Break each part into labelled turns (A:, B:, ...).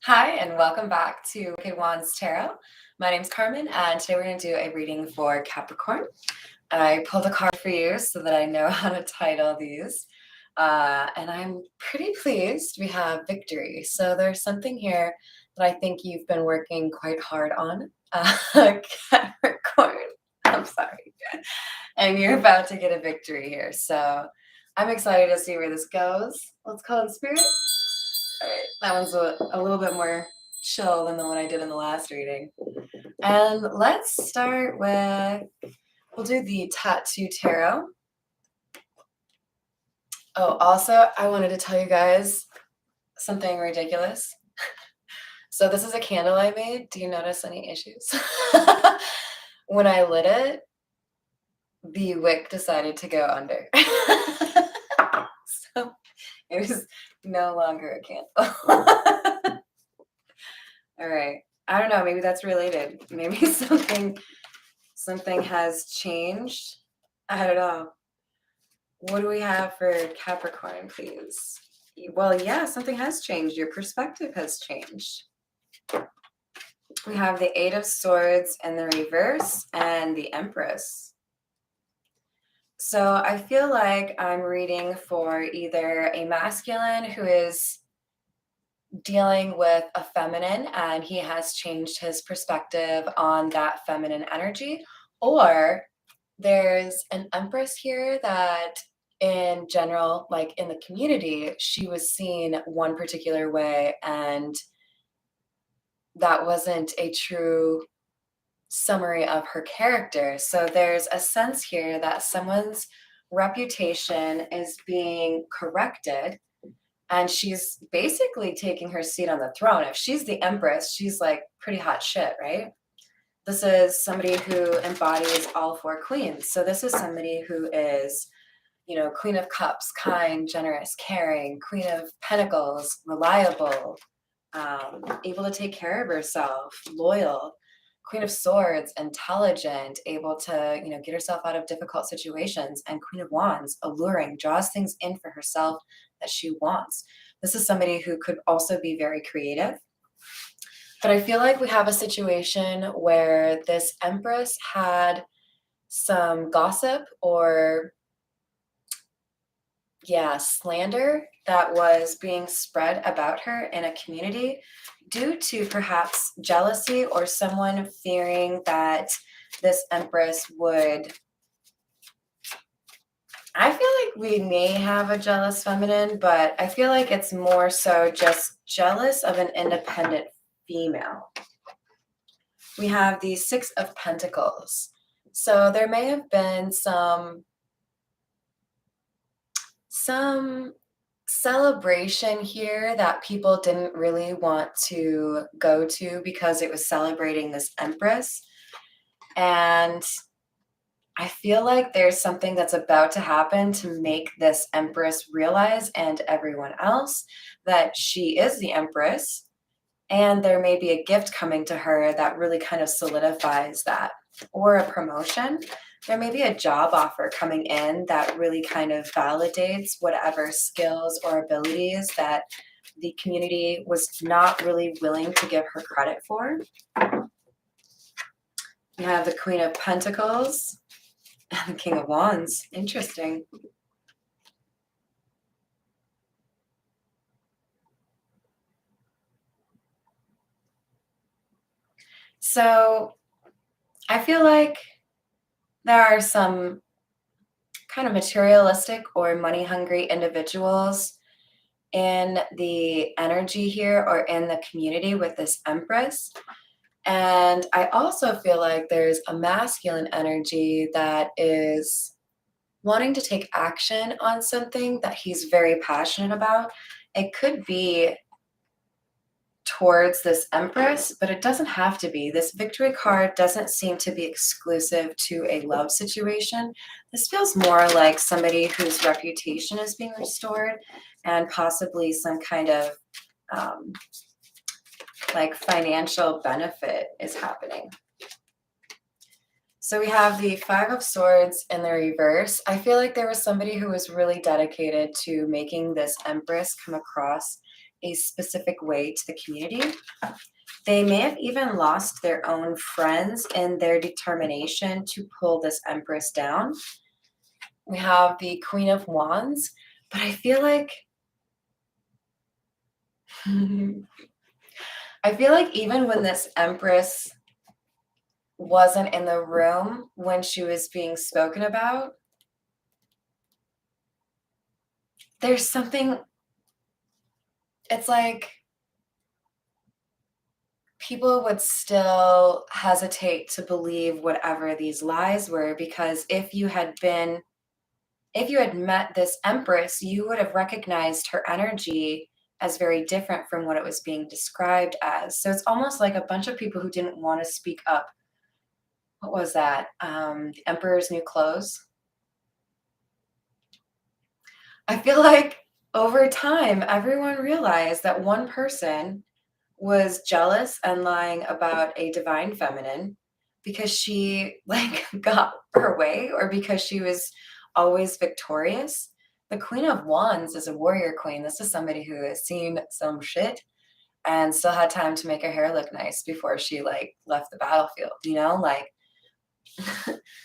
A: Hi, and welcome back to Wands Tarot. My name's Carmen, and today we're going to do a reading for Capricorn. I pulled a card for you so that I know how to title these. And I'm pretty pleased we have victory. So there's something here that I think you've been working quite hard on, Capricorn. I'm sorry. And you're about to get a victory here. So I'm excited to see where this goes. Let's call in spirit. All right, that one's a little bit more chill than the one I did in the last reading. And let's start with, we'll do the Tattoo Tarot. Oh, also, I wanted to tell you guys something ridiculous. So this is a candle I made. Do you notice any issues? When I lit it, the wick decided to go under. So it was no longer a candle. All right. I don't know. Maybe that's related. Maybe something has changed. I don't know. What do we have for Capricorn, please? Well, yeah, something has changed. Your perspective has changed. We have the Eight of Swords in the reverse and the Empress. So I feel like I'm reading for either a masculine who is dealing with a feminine and he has changed his perspective on that feminine energy, or there's an Empress here that in general, like in the community, she was seen one particular way and that wasn't a true summary of her character. So there's a sense here that someone's reputation is being corrected and she's basically taking her seat on the throne. If she's the Empress, she's like pretty hot shit, right? This is somebody who embodies all four queens. So this is somebody who is, Queen of Cups, kind, generous, caring, Queen of Pentacles, reliable, able to take care of herself, loyal, Queen of Swords, intelligent, able to, get herself out of difficult situations, and Queen of Wands, alluring, draws things in for herself that she wants. This is somebody who could also be very creative. But I feel like we have a situation where this Empress had some gossip or slander that was being spread about her in a community due to perhaps jealousy or someone fearing that this Empress would. I feel like we may have a jealous feminine, but I feel like it's more so just jealous of an independent female. We have the Six of Pentacles. So there may have been some celebration here that people didn't really want to go to because it was celebrating this Empress. And I feel like there's something that's about to happen to make this Empress realize, and everyone else, that she is the Empress. And there may be a gift coming to her that really kind of solidifies that, or a promotion. There may be a job offer coming in that really kind of validates whatever skills or abilities that the community was not really willing to give her credit for. You have the Queen of Pentacles and the King of Wands. Interesting. So I feel like there are some kind of materialistic or money-hungry individuals in the energy here or in the community with this Empress. And I also feel like there's a masculine energy that is wanting to take action on something that he's very passionate about. It could be towards this Empress, but it doesn't have to be. This victory card doesn't seem to be exclusive to a love situation. This feels more like somebody whose reputation is being restored and possibly some kind of like financial benefit is happening. So we have the Five of Swords in the reverse. I feel like there was somebody who was really dedicated to making this Empress come across a specific way to the community. They may have even lost their own friends in their determination to pull this Empress down. We have the Queen of Wands, but I feel like I feel like even when this Empress wasn't in the room when she was being spoken about, there's something, it's like people would still hesitate to believe whatever these lies were, because if you had met this Empress, you would have recognized her energy as very different from what it was being described as. So it's almost like a bunch of people who didn't want to speak up. What was that? The Emperor's New Clothes. I feel like over time, everyone realized that one person was jealous and lying about a divine feminine because she like got her way, or because she was always victorious. The Queen of Wands is a warrior queen. This is somebody who has seen some shit and still had time to make her hair look nice before she like left the battlefield, like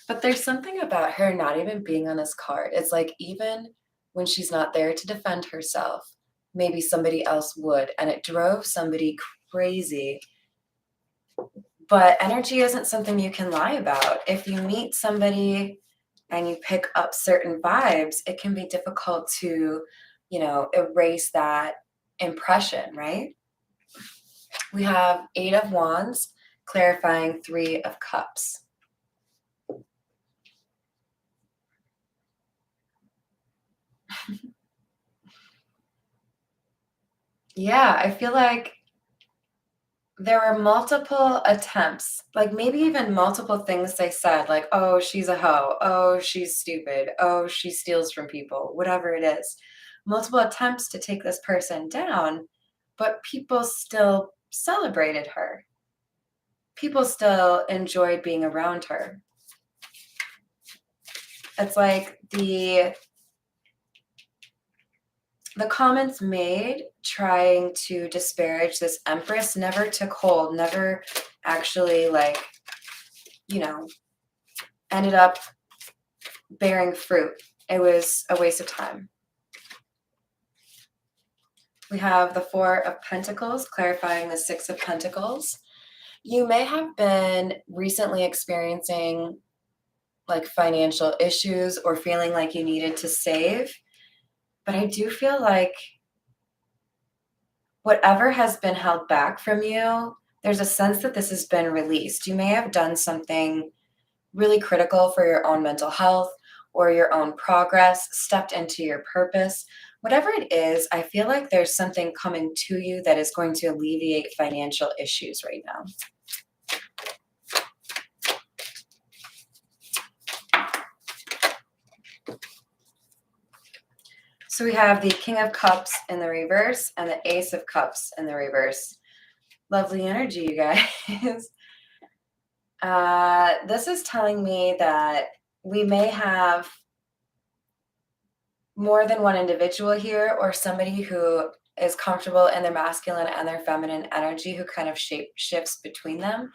A: but there's something about her not even being on this card. It's like even when she's not there to defend herself, maybe somebody else would, and it drove somebody crazy. But energy isn't something you can lie about. If you meet somebody and you pick up certain vibes, it can be difficult to, erase that impression, right? We have Eight of Wands clarifying Three of Cups. Yeah, I feel like there were multiple attempts, like maybe even multiple things they said, like, oh, she's a hoe, oh, she's stupid, oh, she steals from people, whatever it is. Multiple attempts to take this person down, but people still celebrated her. People still enjoyed being around her. It's like the comments made trying to disparage this Empress never took hold, never actually ended up bearing fruit. It was a waste of time. We have the Four of Pentacles clarifying the Six of Pentacles. You may have been recently experiencing like financial issues or feeling like you needed to save, but I do feel like whatever has been held back from you, there's a sense that this has been released. You may have done something really critical for your own mental health or your own progress, stepped into your purpose. Whatever it is, I feel like there's something coming to you that is going to alleviate financial issues right now. So we have the King of Cups in the reverse and the Ace of Cups in the reverse. Lovely energy, you guys. This is telling me that we may have more than one individual here, or somebody who is comfortable in their masculine and their feminine energy who kind of shifts between them.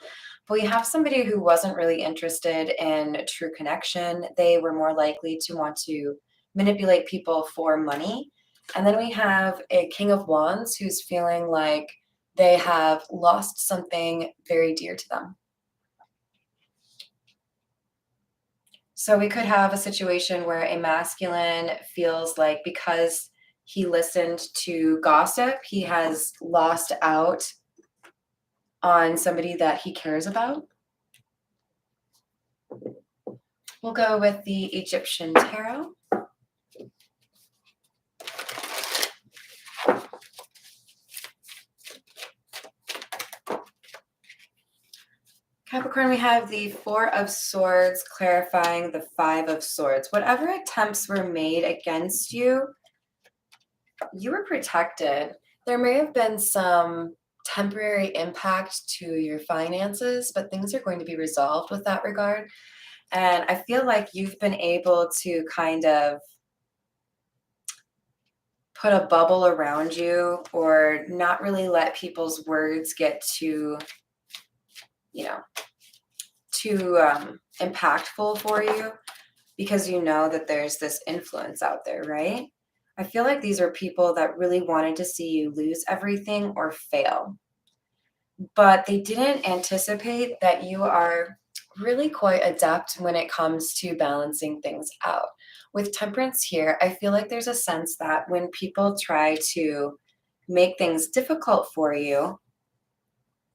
A: But we have somebody who wasn't really interested in true connection. They were more likely to want to manipulate people for money. And then we have a King of Wands who's feeling like they have lost something very dear to them. So we could have a situation where a masculine feels like because he listened to gossip, he has lost out on somebody that he cares about. We'll go with the Egyptian Tarot. Capricorn, we have the Four of Swords clarifying the Five of Swords. Whatever attempts were made against you, you were protected. There may have been some temporary impact to your finances, but things are going to be resolved with that regard. And I feel like you've been able to kind of put a bubble around you or not really let people's words get too, you know, too impactful for you because you know that there's this influence out there, right? I feel like these are people that really wanted to see you lose everything or fail, but they didn't anticipate that you are really quite adept when it comes to balancing things out. With temperance here, I feel like there's a sense that when people try to make things difficult for you,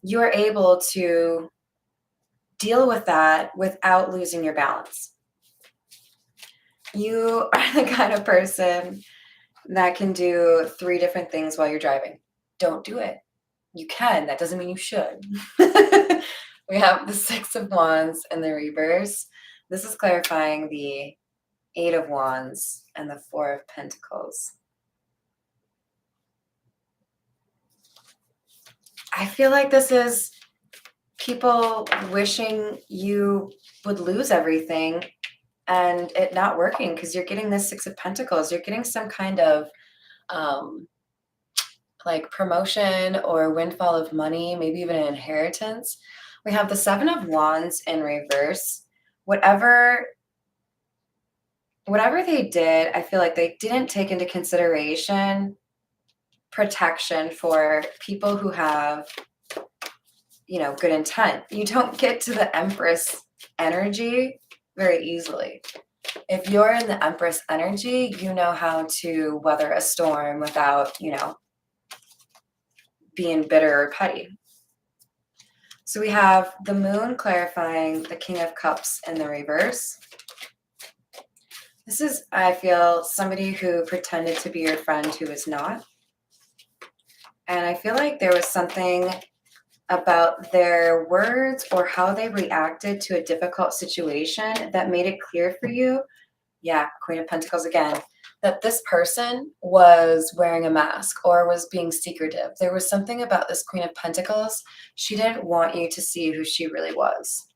A: you're able to deal with that without losing your balance. You are the kind of person that can do three different things while you're driving. Don't do it. You can. That doesn't mean you should. We have the Six of Wands in the reverse. This is clarifying the Eight of Wands and the Four of Pentacles. I feel like this is people wishing you would lose everything and it not working because you're getting this Six of Pentacles. You're getting some kind of like promotion or windfall of money, maybe even an inheritance. We have the Seven of Wands in reverse. Whatever they did, I feel like they didn't take into consideration protection for people who have, good intent. You don't get to the Empress energy very easily. If you're in the Empress energy, you know how to weather a storm without, being bitter or petty. So we have the Moon clarifying the King of Cups in the reverse. This is, I feel, somebody who pretended to be your friend who is not. And I feel like there was something about their words or how they reacted to a difficult situation that made it clear for you, yeah, Queen of Pentacles again, that this person was wearing a mask or was being secretive. There was something about this Queen of Pentacles. She didn't want you to see who she really was.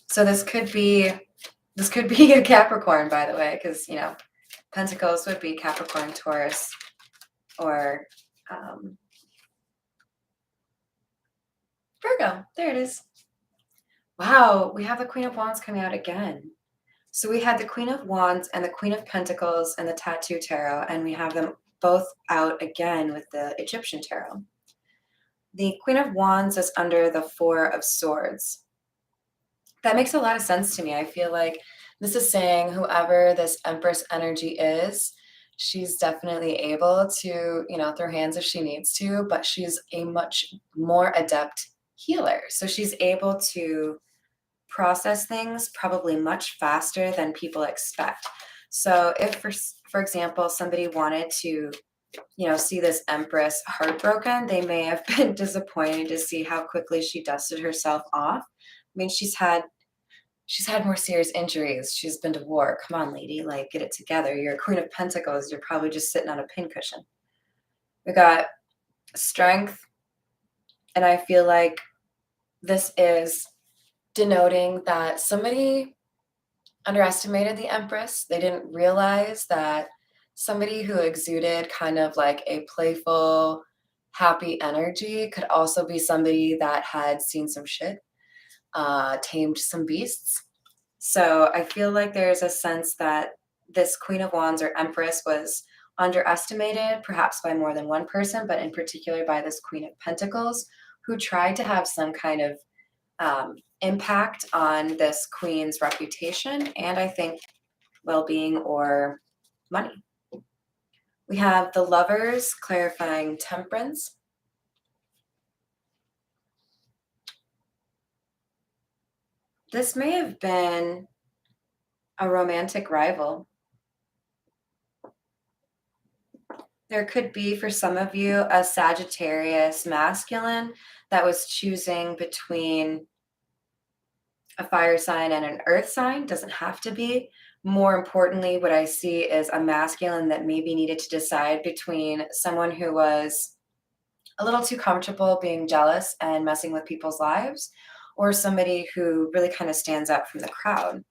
A: So this could be a Capricorn, by the way, because, Pentacles would be Capricorn, Taurus, or Virgo. There it is. Wow, we have the Queen of Wands coming out again. So we had the Queen of Wands and the Queen of Pentacles and the Tattoo Tarot, and we have them both out again with the Egyptian Tarot. The Queen of Wands is under the Four of Swords. That makes a lot of sense to me. I feel like this is saying whoever this Empress energy is, she's definitely able to, throw hands if she needs to, but she's a much more adept healer. So she's able to process things probably much faster than people expect. So if, for example, somebody wanted to, see this Empress heartbroken, they may have been disappointed to see how quickly she dusted herself off. I mean, she's had more serious injuries. She's been to war. Come on, lady, like, get it together. You're a Queen of Pentacles. You're probably just sitting on a pincushion. We got Strength, and I feel like this is denoting that somebody underestimated the Empress. They didn't realize that somebody who exuded kind of like a playful, happy energy could also be somebody that had seen some shit, tamed some beasts. So I feel like there's a sense that this Queen of Wands or Empress was underestimated, perhaps by more than one person, but in particular by this Queen of Pentacles, who tried to have some kind of impact on this queen's reputation and I think well-being or money. We have the Lovers clarifying Temperance. This may have been a romantic rival. There could be, for some of you, a Sagittarius masculine that was choosing between a fire sign and an earth sign. Doesn't have to be. More importantly, what I see is a masculine that maybe needed to decide between someone who was a little too comfortable being jealous and messing with people's lives, or somebody who really kind of stands out from the crowd.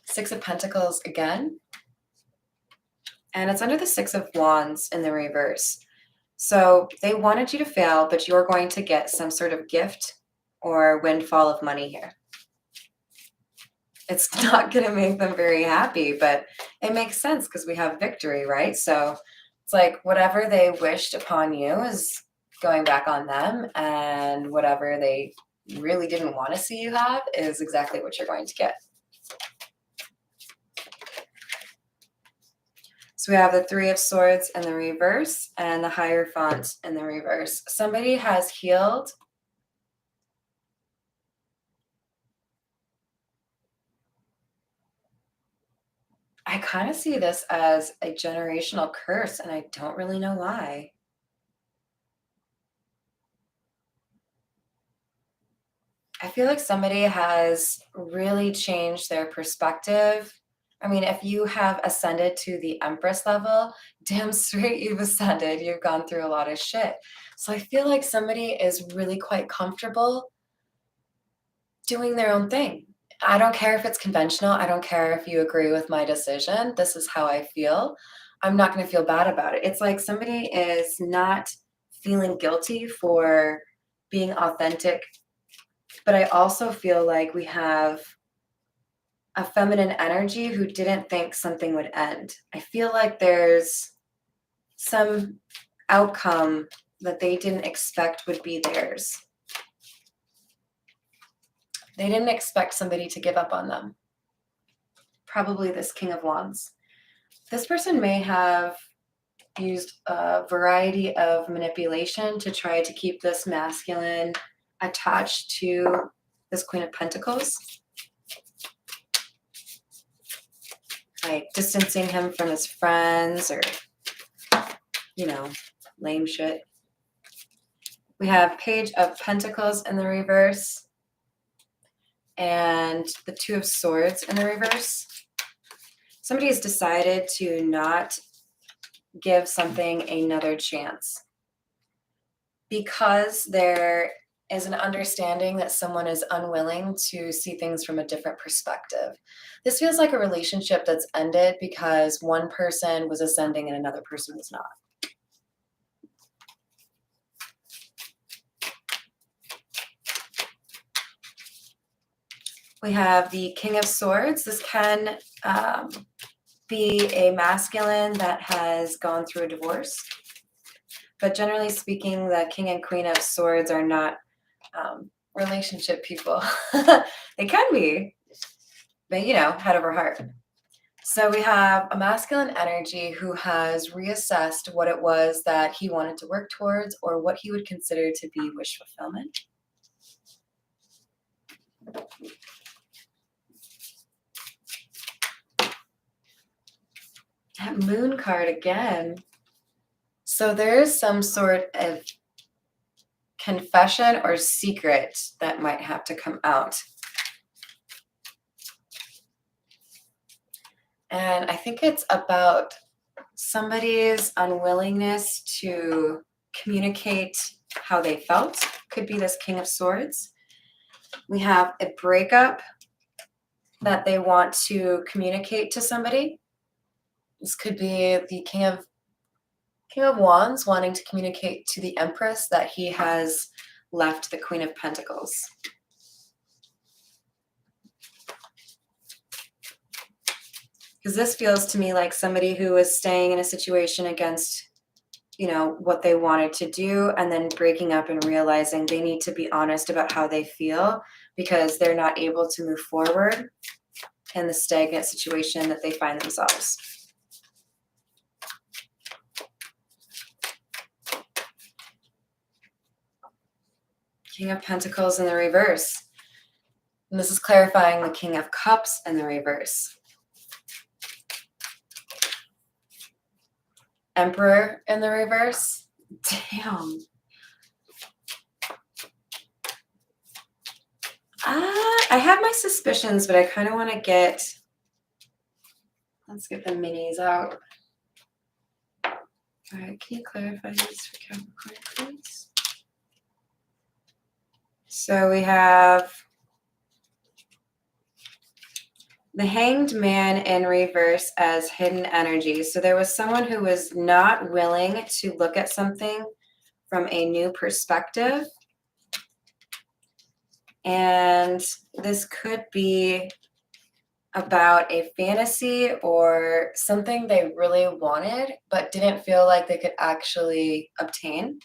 A: Six of Pentacles again. And it's under the Six of Wands in the reverse. So they wanted you to fail, but you're going to get some sort of gift or windfall of money here. It's not going to make them very happy, but it makes sense because we have victory, right? So it's like whatever they wished upon you is going back on them, and whatever they really didn't want to see you have is exactly what you're going to get. So we have the Three of Swords in the reverse and the Hierophant in the reverse. Somebody has healed. I kind of see this as a generational curse, and I don't really know why. I feel like somebody has really changed their perspective. I mean, if you have ascended to the Empress level, damn straight you've ascended. You've gone through a lot of shit. So I feel like somebody is really quite comfortable doing their own thing. I don't care if it's conventional. I don't care if you agree with my decision. This is how I feel. I'm not going to feel bad about it. It's like somebody is not feeling guilty for being authentic. But I also feel like we have a feminine energy who didn't think something would end. I feel like there's some outcome that they didn't expect would be theirs. They didn't expect somebody to give up on them. Probably this King of Wands. This person may have used a variety of manipulation to try to keep this masculine attached to this Queen of Pentacles. Like distancing him from his friends or, you know, lame shit. We have Page of Pentacles in the reverse and the Two of Swords in the reverse. Somebody has decided to not give something another chance because there is an understanding that someone is unwilling to see things from a different perspective. This feels like a relationship that's ended because one person was ascending and another person was not. We have the King of Swords. This can be a masculine that has gone through a divorce. But generally speaking, the King and Queen of Swords are not relationship people. They can be, but you know, head over heart. So we have a masculine energy who has reassessed what it was that he wanted to work towards or what he would consider to be wish fulfillment. That Moon card again. So there's some sort of confession or secret that might have to come out. And I think it's about somebody's unwillingness to communicate how they felt. Could be this King of Swords. We have a breakup that they want to communicate to somebody. This could be the King of Wands wanting to communicate to the Empress that he has left the Queen of Pentacles. Because this feels to me like somebody who is staying in a situation against, you know, what they wanted to do and then breaking up and realizing they need to be honest about how they feel because they're not able to move forward in the stagnant situation that they find themselves. King of Pentacles in the reverse. And this is clarifying the King of Cups in the reverse. Emperor in the reverse. Damn. I have my suspicions, but I kind of want to get, let's get the minis out. All right, can you clarify this for Capricorn, please? So we have The Hanged Man in reverse as hidden energy. So there was someone who was not willing to look at something from a new perspective. And this could be about a fantasy or something they really wanted, but didn't feel like they could actually obtain.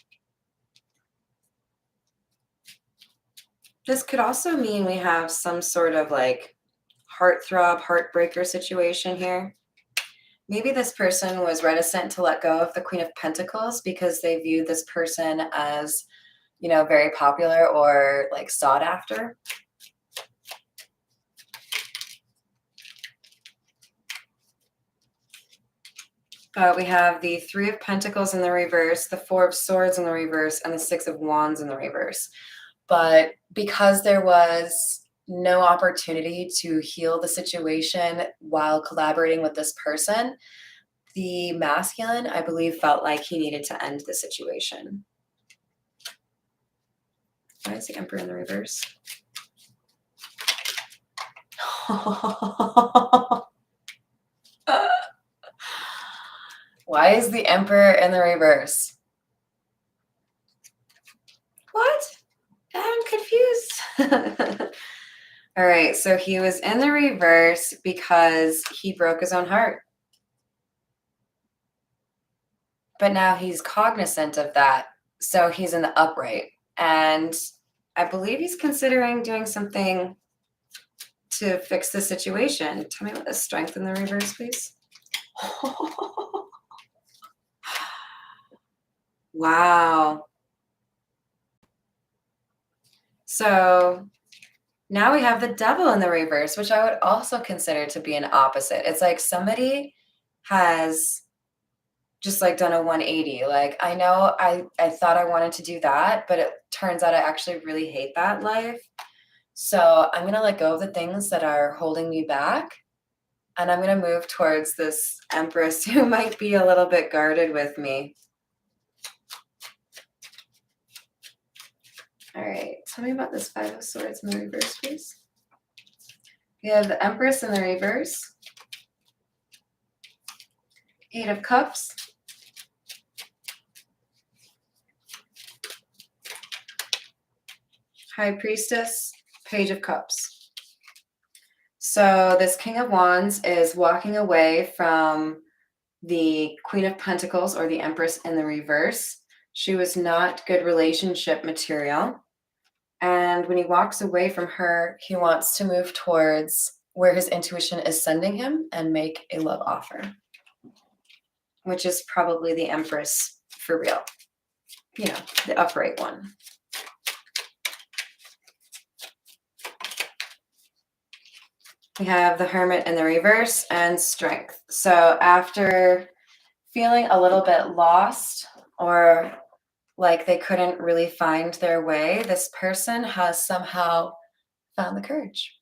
A: This could also mean we have some sort of like heartthrob, heartbreaker situation here. Maybe this person was reticent to let go of the Queen of Pentacles because they viewed this person as, very popular or like sought after. We have the Three of Pentacles in the reverse, the Four of Swords in the reverse, and the Six of Wands in the reverse. But because there was no opportunity to heal the situation while collaborating with this person, the masculine, I believe, felt like he needed to end the situation. Why is the Emperor in the reverse? Why is the Emperor in the reverse? What? I'm confused. All right, so he was in the reverse because he broke his own heart. But now he's cognizant of that, so he's in the upright. And I believe he's considering doing something to fix the situation. Tell me about the Strength in the reverse, please. Wow. So now we have the Devil in the reverse, which I would also consider to be an opposite. It's like somebody has just like done a 180. Like, I know I thought I wanted to do that, but it turns out I actually really hate that life. So I'm going to let go of the things that are holding me back. And I'm going to move towards this Empress who might be a little bit guarded with me. All right, tell me about this Five of Swords in the reverse, please. We have the Empress in the reverse, Eight of Cups, High Priestess, Page of Cups. So this King of Wands is walking away from the Queen of Pentacles or the Empress in the reverse. She was not good relationship material. And when he walks away from her, he wants to move towards where his intuition is sending him and make a love offer, which is probably the Empress for real. The upright one. We have the Hermit in the reverse and Strength. So after feeling a little bit lost or like they couldn't really find their way, this person has somehow found the courage.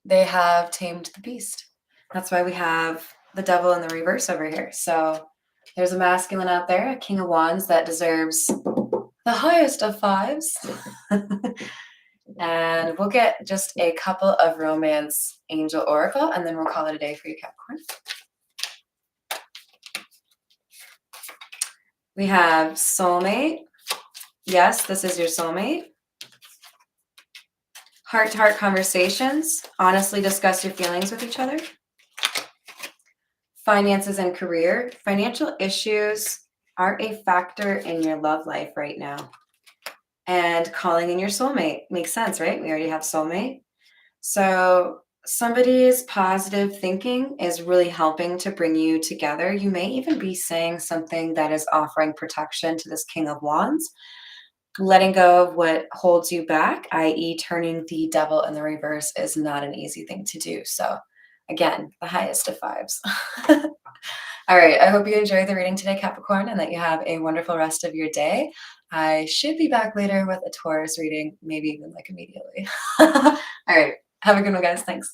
A: They have tamed the beast. That's why we have the Devil in the reverse over here. So there's a masculine out there, a King of Wands that deserves the highest of fives. And we'll get just a couple of romance angel oracle, and then we'll call it a day for you, Capricorn. We have soulmate. Yes, this is your soulmate. Heart-to-heart conversations. Honestly discuss your feelings with each other. Finances and career. Financial issues are a factor in your love life right now. And calling in your soulmate. Makes sense, right? We already have soulmate. So somebody's positive thinking is really helping to bring you together. You may even be saying something that is offering protection to this King of Wands. Letting go of what holds you back, i.e. turning the Devil in the reverse, is not an easy thing to do. So again, the highest of fives. All right, I hope you enjoyed the reading today, Capricorn, and that you have a wonderful rest of your day. I should be back later with a Taurus reading, maybe even like immediately. All right, have a good one, guys. Thanks.